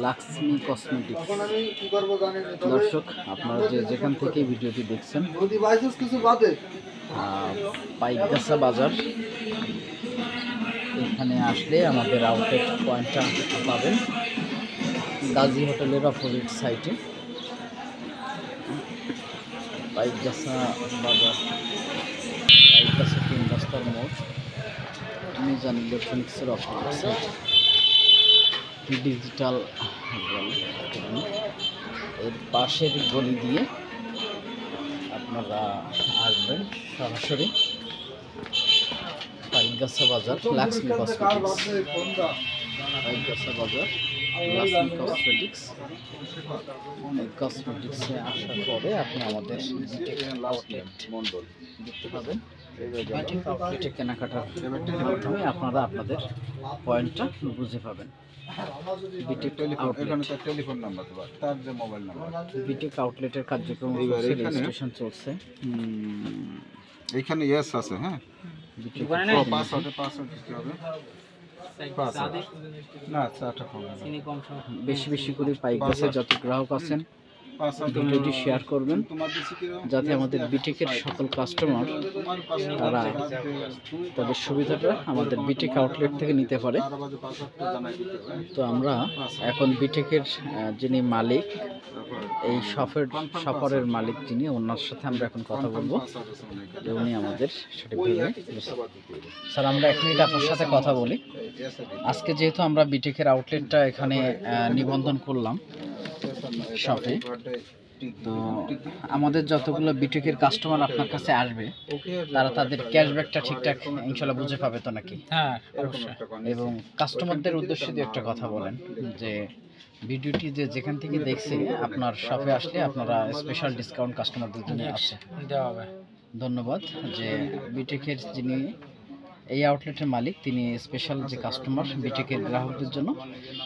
Lakshmi cosmetics. দর্শক, আপনারা যেখান থেকে ভিডিওটি দেখছেন, পাইকগাছা বাজার, এখানে আসলে আমাদের আউটলেট পয়েন্টটা পাবেন গাজী হোটেলের অপোজিট সাইডে। পাইকগাছা বাজার, পাইকগাছা 3 রাস্তার মোড়, মিজান ইলেকট্রনিক্সের অপোজিট সাইড, ডিজিটাল এর পাশের গলি দিয়ে আপনারা আসবেন সরাসরি পাইকগাছা বাজার, লাক্সমি কসমেটিক্স। পাইকগাছা বাজার, লাক্সমি কসমেটিক্স। এই কসমেটিক্সে আসার পরে আপনি আমাদের আউটলেট মন্ডল দেখতে পাবেন। আউটলেটে কেনাকাটার মাধ্যমে আপনারা আপনাদের পয়েন্টটা বুঝে পাবেন। টেলিফোন নাম্বার, তার যে মোবাইল নাম্বার। বিটেক আউটলেটের কার্যক্রম রেজিস্ট্রেশন চলছে। এখানে ইয়েস আছে। হ্যাঁ, পাসওয়ার্ড দিতে হবে। না, চাটা বেশি বেশি করে পাইকগাছা যত গ্রাহক আছেন ভিডিওটি শেয়ার করবেন, যাতে আমাদের বিটেকের সকল কাস্টমার তারা তাদের সুবিধাটা আমাদের বিটেক আউটলেট থেকে নিতে পারে। তো আমরা এখন বিটেকের যিনি মালিক, এই শপের মালিক যিনি, ওনার সাথে আমরা এখন কথা বলবো যে উনি আমাদের সঠিকভাবে। স্যার, আমরা এক মিনিট আপনার সাথে কথা বলি। আজকে যেহেতু আমরা বিটেকের আউটলেটটা এখানে নিবন্ধন করলাম শপে, তো আমাদের যতগুলো বিটেকের কাস্টমার আপনার কাছে আসবে তারা তাদের ক্যাশব্যাকটা ঠিকঠাক ইনশাল্লাহ বুঝে পাবে তো নাকি? হ্যাঁ, অবশ্যই। এবং কাস্টমারদের উদ্দেশ্যে দিয়ে একটা কথা বলেন যে ভিডিওটি যেখান থেকে দেখছে আপনার শপে আসলে আপনারা স্পেশাল ডিসকাউন্ট কাস্টমারদের জন্য আছে দেওয়া হবে। ধন্যবাদ। যে বিটেকের যিনি এই আউটলেটের মালিক, তিনি স্পেশাল যে কাস্টমার বিটেকের গ্রাহকদের জন্য,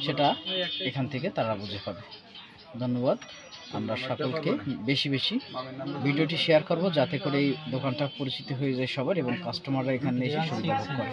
সেটা এখান থেকে তারা বুঝে পাবে। ধন্যবাদ। আমরা সকলকে বেশি বেশি ভিডিওটি শেয়ার করব, যাতে করে এই দোকানটা পরিচিত হয়ে যায় সবার এবং কাস্টমাররা এখানে এসে সুবিধা ভোগ করে।